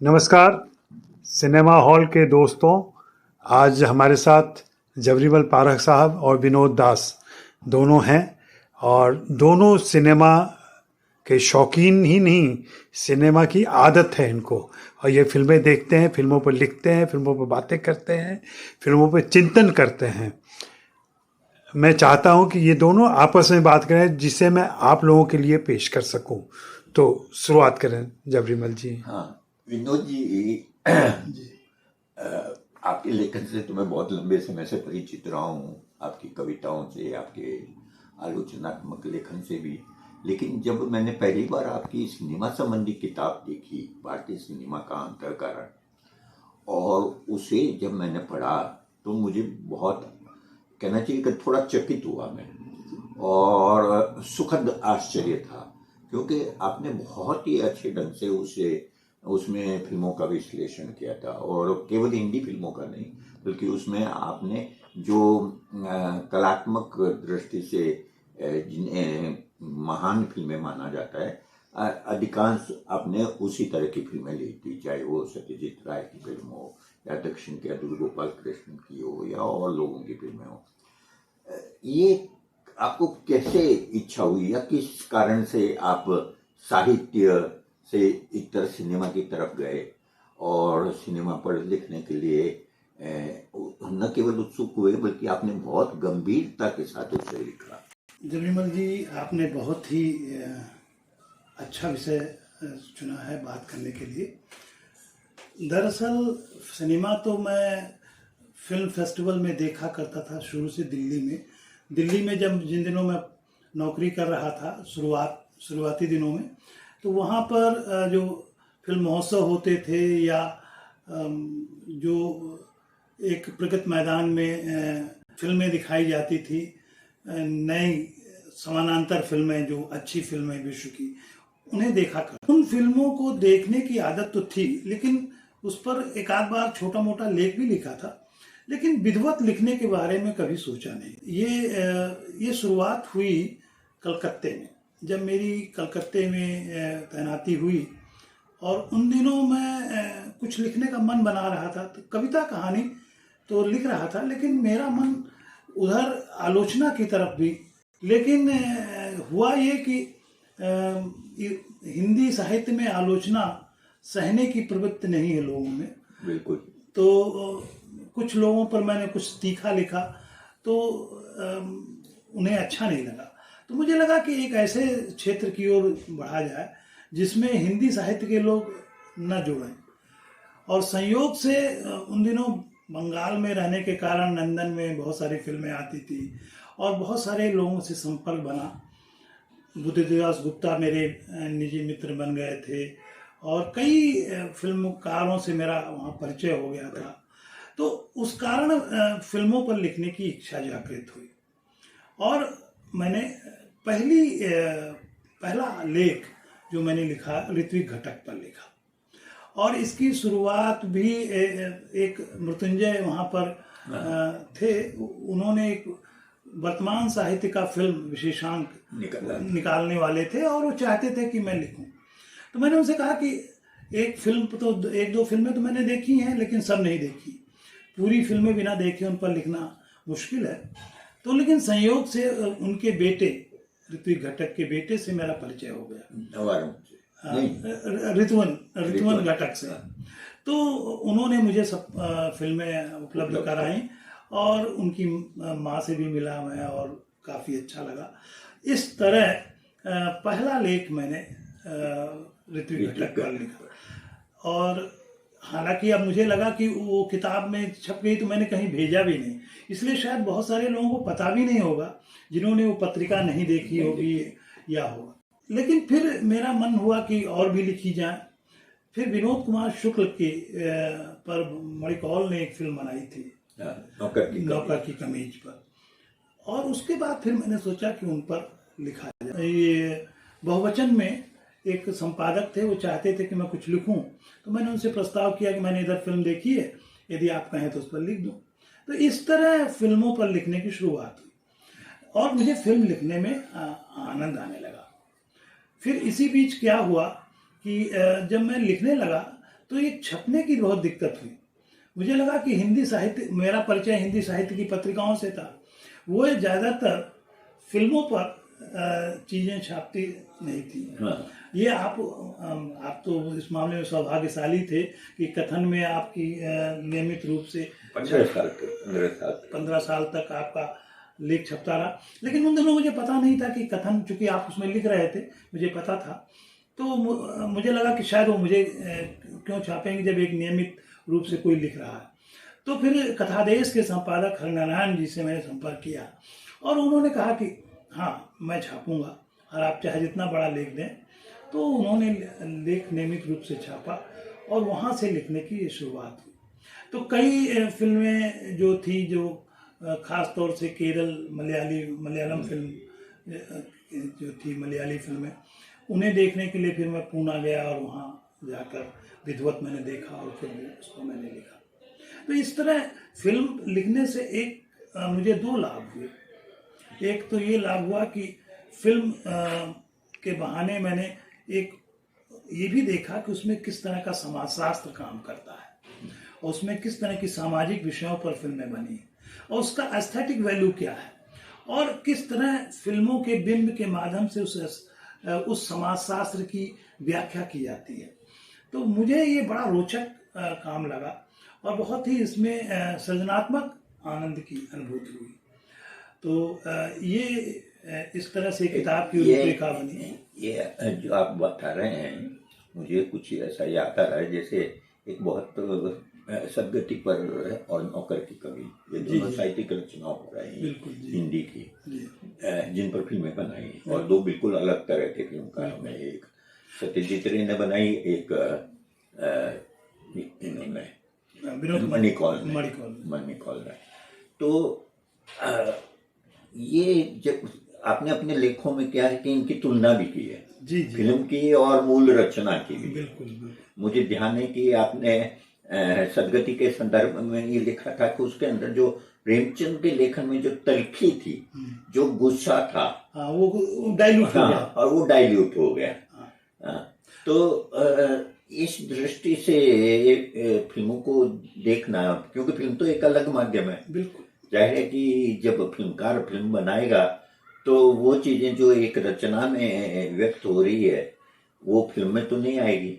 नमस्कार cinema hall के दोस्तों। आज हमारे साथ जबरीमल पारख साहब और विनोद दास दोनों हैं और दोनों सिनेमा के शौकीन ही नहीं, सिनेमा की आदत है इनको और ये फिल्में देखते हैं, फिल्मों पर लिखते हैं, फिल्मों पर बातें करते हैं, फिल्मों पर चिंतन करते हैं। मैं चाहता हूं कि ये दोनों आपस में बात करें जिसे मैं आप लोगों के लिए पेश कर सकूं। तो शुरुआत करें जबरीमल जी। हाँ, विनोद जी जी आपके लेखन से तो मैं बहुत लंबे समय से परिचित रहा हूँ, आपकी कविताओं से, आपके आलोचनात्मक लेखन से भी। लेकिन जब मैंने पहली बार आपकी सिनेमा संबंधी किताब देखी, भारतीय सिनेमा का अंतरकरण, और उसे जब मैंने पढ़ा तो मुझे बहुत, कहना चाहिए कि थोड़ा चकित हुआ मैं, और सुखद आश्चर्य था, क्योंकि आपने बहुत ही अच्छे ढंग से उसमें फिल्मों का विश्लेषण किया था, और केवल हिंदी फिल्मों का नहीं, बल्कि उसमें आपने जो कलात्मक दृष्टि से जिन्हें महान फिल्में माना जाता है, अधिकांश आपने उसी तरह की फिल्में ली थी, चाहे वो सत्यजीत राय की फिल्म हो, या दक्षिण के अतुल गोपाल कृष्ण की हो, या और लोगों की फिल्में हो। ये आपको कैसे इच्छा हुई, या किस कारण से आप साहित्य से इतर सिनेमा की तरफ गए और सिनेमा पर लिखने के लिए न केवल उत्सुक हुए, बल्कि आपने बहुत गंभीरता के साथ उसे लिखा? जबरीमल जी, आपने बहुत ही अच्छा विषय चुना है बात करने के लिए। दरअसल सिनेमा तो मैं फिल्म फेस्टिवल में देखा करता था शुरू से दिल्ली में जब जिन दिनों में नौकरी कर रहा था, शुरुआती दिनों में, तो वहाँ पर जो फिल्म महोत्सव होते थे या जो एक प्रगति मैदान में फिल्में दिखाई जाती थी, नई समानांतर फिल्में, जो अच्छी फिल्में विश्व की, उन्हें देखा कर। उन फिल्मों को देखने की आदत तो थी, लेकिन उस पर एक आध बार छोटा मोटा लेख भी लिखा था, लेकिन विधिवत लिखने के बारे में कभी सोचा नहीं। ये शुरुआत हुई कलकत्ते में, जब मेरी कलकत्ते में तैनाती हुई, और उन दिनों में कुछ लिखने का मन बना रहा था, तो कविता कहानी तो लिख रहा था, लेकिन मेरा मन उधर आलोचना की तरफ भी। लेकिन हुआ ये कि हिंदी साहित्य में आलोचना सहने की प्रवृत्ति नहीं है लोगों में। बिल्कुल। तो कुछ लोगों पर मैंने कुछ तीखा लिखा, तो उन्हें अच्छा नहीं लगा। तो मुझे लगा कि एक ऐसे क्षेत्र की ओर बढ़ा जाए जिसमें हिंदी साहित्य के लोग न जुड़ें। और संयोग से उन दिनों बंगाल में रहने के कारण लंदन में बहुत सारी फिल्में आती थी और बहुत सारे लोगों से संपर्क बना। बुद्धदेवदास गुप्ता मेरे निजी मित्र बन गए थे, और कई फिल्मकारों से मेरा वहाँ परिचय हो गया था। तो उस कारण फिल्मों पर लिखने की इच्छा जागृत हुई, और मैंने पहला लेख जो मैंने लिखा ऋत्विक घटक पर लिखा, और इसकी शुरुआत भी एक मृत्युंजय वहाँ पर थे, उन्होंने एक वर्तमान साहित्य का फिल्म विशेषांक निकालने वाले थे, और वो चाहते थे कि मैं लिखूं। तो मैंने उनसे कहा कि एक दो फिल्में तो मैंने देखी हैं, लेकिन सब नहीं देखी, पूरी फिल्में बिना देखे उन पर लिखना मुश्किल है। तो लेकिन संयोग से उनके बेटे, ऋत्विक घटक के बेटे से मेरा परिचय हो गया, ऋतुवन घटक से। तो उन्होंने मुझे सब फिल्में उपलब्ध कराई, और उनकी माँ से भी मिला मैं, और काफ़ी अच्छा लगा। इस तरह पहला लेख मैंने ऋत्विक घटक पर लिखा, और हालांकि अब मुझे लगा कि वो किताब में छप गई तो मैंने कहीं भेजा भी नहीं, इसलिए शायद बहुत सारे लोगों को पता भी नहीं होगा जिन्होंने वो पत्रिका नहीं देखी होगी या होगा। लेकिन फिर मेरा मन हुआ कि और भी लिखी जाए। फिर विनोद कुमार शुक्ल के पर मणिकौल ने एक फिल्म बनाई थी, नौकर की कमीज पर, और उसके बाद फिर मैंने सोचा कि उन पर लिखा जाए। ये बहुवचन में एक संपादक थे, वो चाहते थे कि मैं कुछ लिखूं, तो मैंने उनसे प्रस्ताव किया कि मैंने इधर फिल्म देखी है, यदि आप कहें तो उस पर लिख दूं। तो इस तरह फिल्मों पर लिखने की शुरुआत हुई, और मुझे फिल्म लिखने में आनंद आने लगा। फिर इसी बीच क्या हुआ कि जब मैं लिखने लगा तो ये छपने की बहुत दिक्कत हुई। मुझे लगा कि हिंदी साहित्य, मेरा परिचय हिंदी साहित्य की पत्रिकाओं से था, वो ज़्यादातर फिल्मों पर चीज़ें छापती नहीं थी। हाँ। ये आप तो इस मामले में सौभाग्यशाली थे कि कथन में आपकी नियमित रूप से 15 साल तक आपका लेख छपता रहा। लेकिन उन दिनों मुझे पता नहीं था कि कथन, चूंकि आप उसमें लिख रहे थे, मुझे पता था, तो मुझे लगा कि शायद वो मुझे क्यों छापेंगे जब एक नियमित रूप से कोई लिख रहा है। तो फिर कथादेश के संपादक हरिनारायण जी से मैंने संपर्क किया और उन्होंने कहा कि हाँ, मैं छापूंगा और आप चाहे जितना बड़ा लेख दें। तो उन्होंने लेख नियमित रूप से छापा और वहाँ से लिखने की शुरुआत हुई। तो कई फिल्में जो थी, जो खास तौर से केरल मलयालम फिल्म जो थी, मलयाली फिल्में, उन्हें देखने के लिए फिर मैं पूना गया और वहाँ जाकर विधिवत मैंने देखा और फिर उसको मैंने लिखा। तो इस तरह फिल्म लिखने से एक मुझे 2 लाभ हुए। एक तो ये लाभ हुआ कि फिल्म के बहाने मैंने एक ये भी देखा कि उसमें किस तरह का समाजशास्त्र काम करता है और उसमें किस तरह की सामाजिक विषयों पर फिल्में बनी और उसका एस्थेटिक वैल्यू क्या है और किस तरह फिल्मों के बिंब के माध्यम से उस समाजशास्त्र की व्याख्या की जाती है। तो मुझे ये बड़ा रोचक काम लगा और बहुत ही इसमें सृजनात्मक आनंद की अनुभूति हुई। तो ये इस तरह से किताब की रूपरेखा बनी। ये जो आप बता रहे हैं, मुझे कुछ ऐसा याद आ रहा है जैसे एक बहुत सदगति पर और नौकर की कवि, ये दोनों साहित्यिक रचनाओं पर आई हिंदी की, जिन पर फिल्में बनाई और 2 बिल्कुल अलग तरह के फिल्मकारों ने, एक सत्यजीत रे ने बनाई, एक इन्होंने मणिकौल ने। तो ये जब आपने अपने लेखों में क्या है कि इनकी तुलना भी की है, जी, फिल्म की और मूल रचना की भी। बिल्कुल। मुझे ध्यान है कि आपने सदगति के संदर्भ में ये लिखा था कि उसके अंदर जो प्रेमचंद के लेखन में जो तलखी थी, जो गुस्सा था, वो डाइल्यूट हो गया। और वो डाइल्यूट हो गया। तो इस दृष्टि से फिल्मों को देखना, क्योंकि फिल्म तो एक अलग माध्यम है, बिल्कुल जाहिर है कि जब फिल्मकार फिल्म बनाएगा तो वो चीजें जो एक रचना में व्यक्त हो रही है वो फिल्म में तो नहीं आएगी।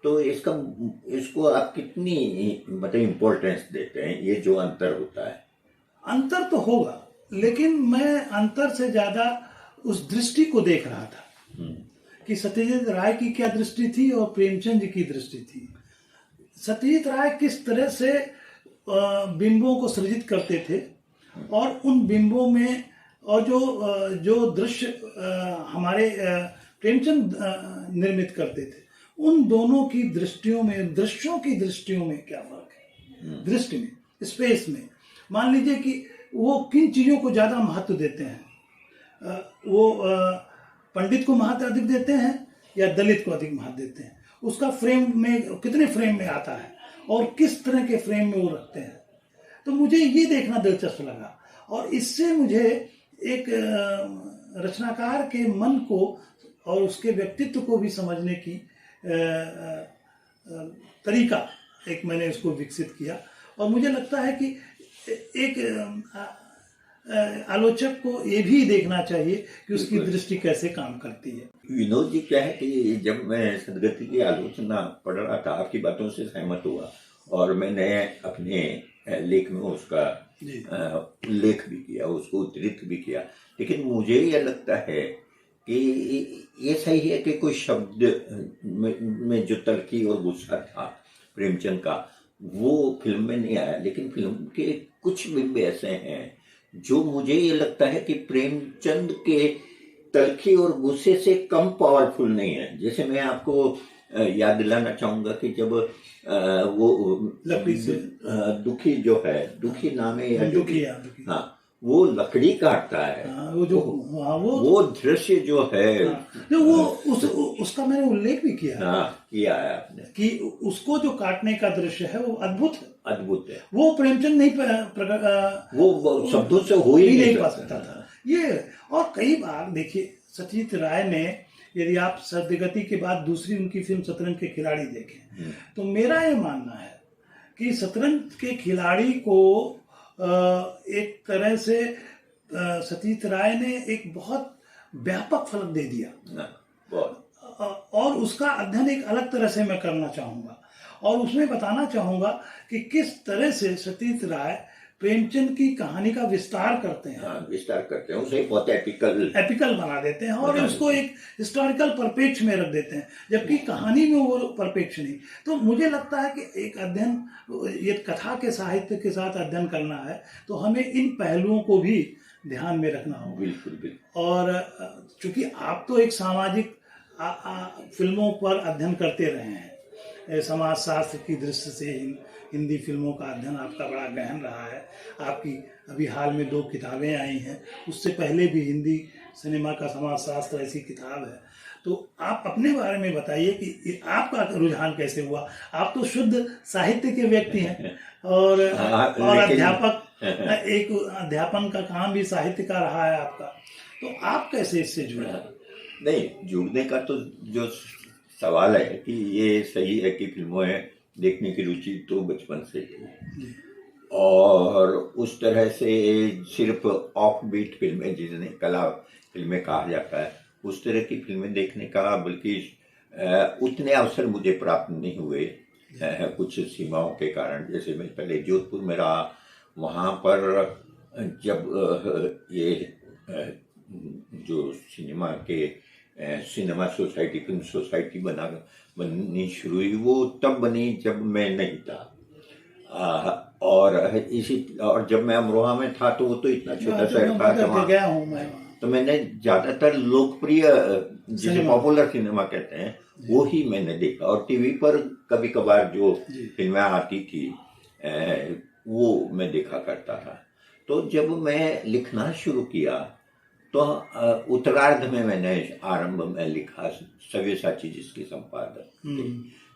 तो इसको आप कितनी मतलब इम्पोर्टेंस देते हैं, ये जो अंतर होता है? अंतर तो होगा, लेकिन मैं अंतर से ज्यादा उस दृष्टि को देख रहा था कि सत्यजीत राय की क्या दृष्टि थी और प्रेमचंद जी की दृष्टि थी। सत्यजीत राय किस तरह से बिंबों को सृजित करते थे और उन बिंबों में और जो दृश्य हमारे प्रेमचंद निर्मित करते थे, उन दोनों की दृष्टियों में, दृश्यों की दृष्टियों में क्या फर्क है। दृष्टि में, स्पेस में, मान लीजिए कि वो किन चीजों को ज्यादा महत्व देते हैं। वो पंडित को महत्व अधिक देते हैं या दलित को अधिक महत्व देते हैं, उसका फ्रेम में, कितने फ्रेम में आता है और किस तरह के फ्रेम में वो रखते हैं। तो मुझे ये देखना दिलचस्प लगा और इससे मुझे एक रचनाकार के मन को और उसके व्यक्तित्व को भी समझने की तरीका एक मैंने इसको विकसित किया। और मुझे लगता है कि एक आलोचक को ये भी देखना चाहिए कि उसकी दृष्टि कैसे काम करती है। विनोद जी, क्या है कि जब मैं सदगति की आलोचना पढ़ रहा था, आपकी बातों से सहमत हुआ और मैंने अपने लेख में उसका उल्लेख भी किया, उसको उद्धृत भी किया। लेकिन मुझे यह लगता है कि ये सही है कि कोई शब्द में जो तलखी और गुस्सा था प्रेमचंद का, वो फिल्म में नहीं आया। लेकिन फिल्म के कुछ बिंब ऐसे हैं जो मुझे ये लगता है कि प्रेमचंद के तलखी और गुस्से से कम पावरफुल नहीं है। जैसे मैं आपको याद दिलाना चाहूंगा कि जब वो लकड़ी से दुखी जो है, दुखी नाम है या दुखी, हाँ, वो लकड़ी काटता है, वो दृश्य जो है, वो उसका मैंने उल्लेख भी किया किया है आपने कि उसको जो काटने का दृश्य है वो अद्भुत है। वो प्रेमचंद नहीं वो शब्दों से हो ही नहीं पा सकता था ये। और कई बार देखिए, सत्यजीत राय ने यदि आप सत्यगति के बाद दूसरी उनकी फिल्म शतरंज के खिलाड़ी देखें, तो मेरा ये मानना है कि शतरंज के खिलाड़ी को एक तरह से सतीश राय ने एक बहुत व्यापक फलक दे दिया, और उसका अध्ययन एक अलग तरह से मैं करना चाहूँगा, और उसमें बताना चाहूँगा कि किस तरह से सतीश राय प्रेमचंद की कहानी का विस्तार करते हैं। हाँ, विस्तार करते हैं, उसे बहुत एपिकल बना देते हैं और उसको एक हिस्टोरिकल परपेक्ष में रख देते हैं, जबकि कहानी में वो परपेक्ष नहीं। तो मुझे लगता है कि एक अध्ययन, ये कथा के साहित्य के साथ अध्ययन करना है तो हमें इन पहलुओं को भी ध्यान में रखना होगा। बिल्कुल। और चूंकि आप तो एक सामाजिक फिल्मों पर अध्ययन करते रहे हैं, समाज शास्त्र की दृष्टि से हिंदी फिल्मों का अध्ययन आपका बड़ा गहन रहा है। आपकी अभी हाल में 2 किताबें आई हैं, उससे पहले भी हिंदी सिनेमा का समाज शास्त्र ऐसी किताब है। तो आप अपने बारे में बताइए कि आपका रुझान कैसे हुआ। आप तो शुद्ध साहित्य के व्यक्ति हैं और अध्यापक, एक अध्यापन का काम भी साहित्य का रहा है आपका, तो आप कैसे इससे जुड़े? नहीं, जुड़ने का तो जो सवाल है कि ये सही है कि फिल्मों देखने की रुचि तो बचपन से थी, और उस तरह से सिर्फ ऑफ बीट फिल्में, जिन्हें कला फिल्में कहा जाता है, उस तरह की फिल्में देखने का बल्कि उतने अवसर मुझे प्राप्त नहीं हुए कुछ सीमाओं के कारण। जैसे मैं पहले जोधपुर में रहा, वहाँ पर जब ये जो सिनेमा सोसाइटी, फिल्म सोसाइटी बननी शुरू हुई, वो तब बनी जब मैं नहीं था। और जब मैं अमरोहा में था तो वो तो इतना छोटा शहर था, तो मैंने ज्यादातर लोकप्रिय, जिसे पॉपुलर सिनेमा कहते हैं, वो ही मैंने देखा। और टीवी पर कभी कभार जो फिल्में आती थी वो मैं देखा करता था। तो जब मैं लिखना शुरू किया तो उत्तरार्ध में मैंने आरंभ में लिखा सव्यसाची, जिसके संपादक थे।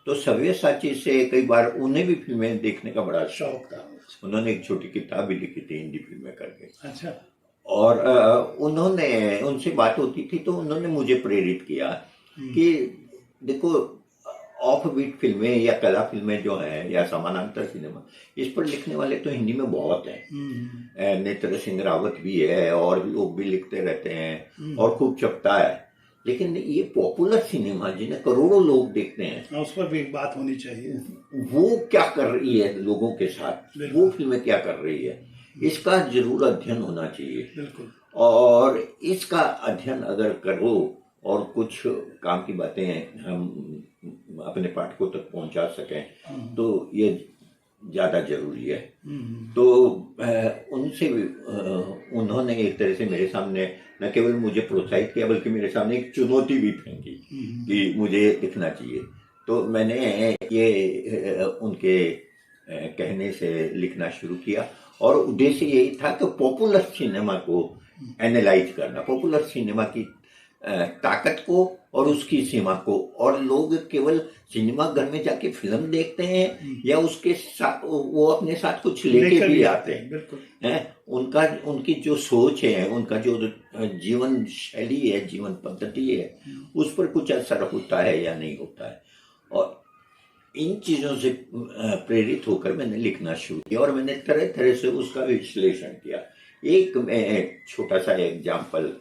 तो सव्यसाची से कई बार उन्हें भी फिल्में देखने का बड़ा शौक था। उन्होंने एक छोटी किताब भी लिखी थी हिंदी फिल्में करके। अच्छा। और उनसे बात होती थी तो उन्होंने मुझे प्रेरित किया कि देखो, ऑफ बीट फिल्में या कला फिल्में जो हैं या समानांतर सिनेमा, इस पर लिखने वाले तो हिंदी में बहुत हैं। नेत्र सिंह रावत भी है और लोग भी लिखते रहते हैं और खूब चपता है। लेकिन ये पॉपुलर सिनेमा जिन्हें करोड़ों लोग देखते हैं, उस पर भी एक बात होनी चाहिए। वो क्या कर रही है लोगों के साथ, वो फिल्में क्या कर रही है, इसका जरूर अध्ययन होना चाहिए। बिल्कुल। और इसका अध्ययन अगर करो और कुछ काम की बातें हम अपने पाठकों तक पहुंचा सकें तो ये ज्यादा जरूरी है। तो उनसे उन्होंने एक तरह से मेरे सामने न केवल मुझे प्रोत्साहित किया बल्कि मेरे सामने एक चुनौती भी फेंकी कि मुझे लिखना चाहिए। तो मैंने ये उनके कहने से लिखना शुरू किया, और उद्देश्य यही था कि पॉपुलर सिनेमा को एनालाइज करना, पॉपुलर सिनेमा की ताकत को और उसकी सीमा को। और लोग केवल सिनेमा घर में जाके फिल्म देखते हैं या उसके साथ वो अपने साथ कुछ लेके भी आते हैं। उनकी जो सोच है, उनका जो जीवन शैली है, जीवन पद्धति है, उस पर कुछ असर होता है या नहीं होता है। और इन चीजों से प्रेरित होकर मैंने लिखना शुरू किया और मैंने तरह तरह से उसका विश्लेषण किया। एक मैं छोटा सा एग्जाम्पल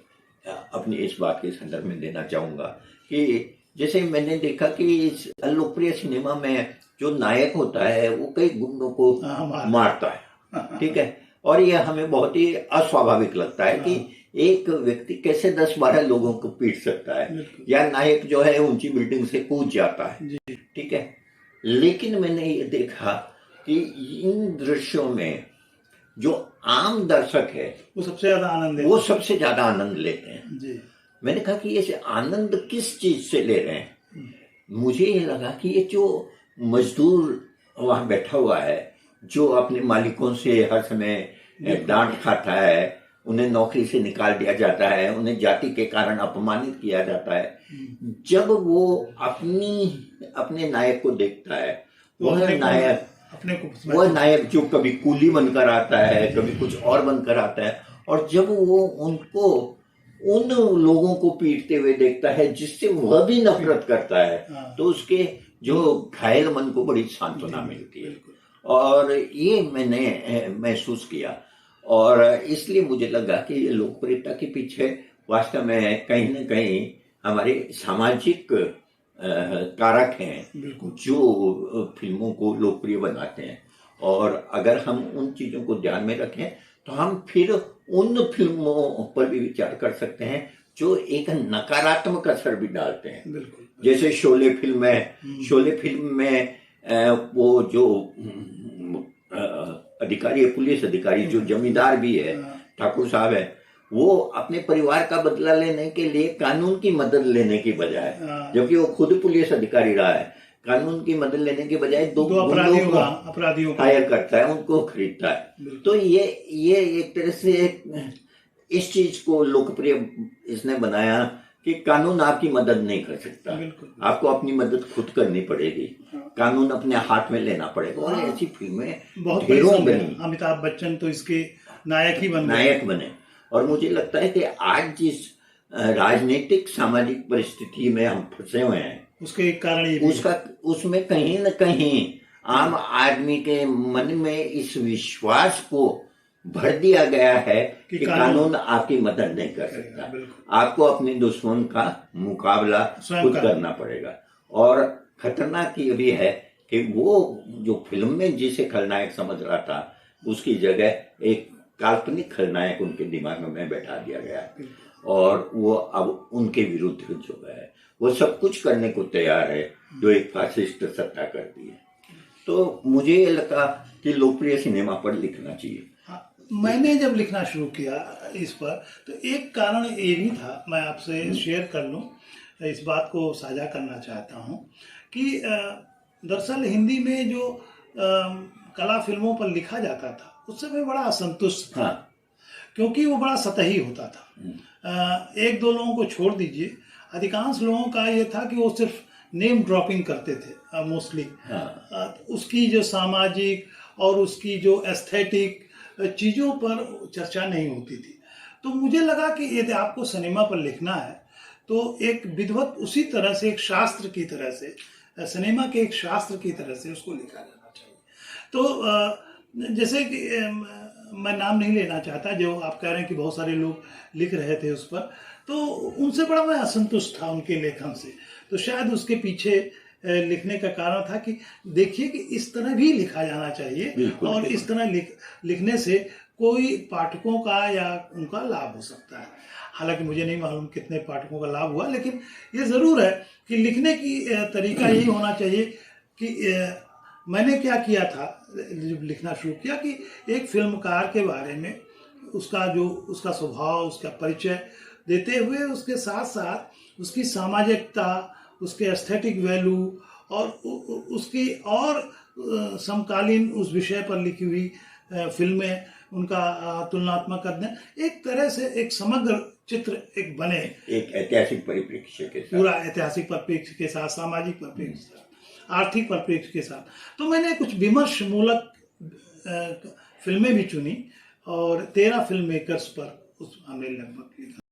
अपनी इस बात के संदर्भ में देना चाहूंगा कि जैसे मैंने देखा कि इस लोकप्रिय सिनेमा में जो नायक होता है वो कई गुंडों को मारता है, ठीक है, और ये हमें बहुत ही अस्वाभाविक लगता है कि एक व्यक्ति कैसे 10-12 लोगों को पीट सकता है, या नायक जो है ऊंची बिल्डिंग से कूद जाता है, ठीक है। लेकिन मैंने ये देखा कि इन दृश्यों में जो आम दर्शक है वो सबसे ज्यादा आनंद लेते हैं जी। मैंने कहा कि ये आनंद किस चीज से ले रहे हैं। मुझे ये लगा कि ये जो मजदूर वहां बैठा हुआ है, जो अपने मालिकों से हर समय डांट खाता है, उन्हें नौकरी से निकाल दिया जाता है, उन्हें जाति के कारण अपमानित किया जाता है, जब वो अपने नायक को देखता है, वह नायक जो कभी कूली बनकर आता है, कभी कुछ और बनकर आता है, और जब वो उनको उन लोगों को पीटते हुए देखता है जिससे वह भी नफरत करता है, हाँ। तो उसके जो घायल मन को बड़ी सांत्वना मिलती है। बिल्कुल। और ये मैंने महसूस किया, और इसलिए मुझे लगा कि ये लोकप्रियता के पीछे वास्तव में कहीं न कहीं हमारे सामाजिक कारक हैं बिल्कुल। जो फिल्मों को लोकप्रिय बनाते हैं। और अगर हम उन चीजों को ध्यान में रखें तो हम फिर उन फिल्मों पर भी विचार कर सकते हैं जो एक नकारात्मक असर भी डालते हैं। बिल्कुल। जैसे शोले फिल्म है, शोले फिल्म में वो जो अधिकारी है, पुलिस अधिकारी जो जमींदार भी है, ठाकुर साहब है, वो अपने परिवार का बदला लेने के लिए कानून की मदद लेने की बजाय, जबकि वो खुद पुलिस अधिकारी रहा है, कानून की मदद लेने के बजाय दो अपराधियों को हायर करता है, उनको खरीदता है। तो ये एक तरह से इस चीज को लोकप्रिय इसने बनाया कि कानून आपकी मदद नहीं कर सकता, आपको अपनी मदद खुद करनी पड़ेगी, कानून अपने हाथ में लेना पड़ेगा। और ऐसी फिल्में बहुत ढेरों बनी। अमिताभ बच्चन तो इसके नायक बने। और मुझे लगता है कि आज जिस राजनीतिक सामाजिक परिस्थिति में हम फंसे हुए हैं, उसके कारण उसमें कहीं न कहीं आम आदमी के मन में इस विश्वास को भर दिया गया है कि कानून आपकी मदद नहीं कर सकता, आपको अपने दुश्मन का मुकाबला खुद करना पड़ेगा। और खतरनाक ये भी है कि वो जो फिल्म में जिसे खलनायक समझ रहा था, उसकी जगह एक काल्पनिक खलनायक उनके दिमाग में बैठा दिया गया, और वो अब उनके विरुद्ध जो है वो सब कुछ करने को तैयार है जो एक फासिस्ट सत्ता करती है। तो मुझे ये लगा कि लोकप्रिय सिनेमा पर लिखना चाहिए। मैंने जब लिखना शुरू किया इस पर, तो एक कारण ये भी था, मैं आपसे शेयर कर लूं, इस बात को साझा करना चाहता हूं कि दरअसल हिंदी में जो कला फिल्मों पर लिखा जाता था उससे मैं बड़ा असंतुष्ट था। क्योंकि वो बड़ा सतही होता था। एक दो लोगों को छोड़ दीजिए, अधिकांश लोगों का ये था कि वो सिर्फ नेम ड्रॉपिंग करते थे मोस्टली। उसकी जो सामाजिक और उसकी जो एस्थेटिक चीज़ों पर चर्चा नहीं होती थी। तो मुझे लगा कि यदि आपको सिनेमा पर लिखना है तो एक विधिवत उसी तरह से, एक शास्त्र की तरह से, सिनेमा के एक शास्त्र की तरह से उसको लिखा जाना चाहिए। तो जैसे कि मैं नाम नहीं लेना चाहता, जो आप कह रहे हैं कि बहुत सारे लोग लिख रहे थे उस पर, तो उनसे बड़ा मैं असंतुष्ट था उनके लेखन से। तो शायद उसके पीछे लिखने का कारण था कि देखिए कि इस तरह भी लिखा जाना चाहिए, और इस तरह लिखने से कोई पाठकों का या उनका लाभ हो सकता है। हालांकि मुझे नहीं मालूम कितने पाठकों का लाभ हुआ, लेकिन ये ज़रूर है कि लिखने की तरीका यही होना चाहिए कि मैंने क्या किया था जब लिखना शुरू किया कि एक फिल्मकार के बारे में उसका स्वभाव, उसका परिचय देते हुए उसके साथ साथ उसकी सामाजिकता, उसके एस्थेटिक वैल्यू और उसकी और समकालीन उस विषय पर लिखी हुई फिल्में, उनका तुलनात्मक अध्ययन, एक तरह से एक समग्र चित्र एक बने, एक ऐतिहासिक परिप्रेक्ष्य के साथ, पूरा ऐतिहासिक परिप्रेक्ष्य के साथ, सामाजिक परिप्रेक्ष्य के साथ, आर्थिक परिप्रेक्ष्य के साथ। तो मैंने कुछ विमर्श मूलक फिल्में भी चुनी और 13 फिल्म मेकर्स पर हमने लगभग लिखा।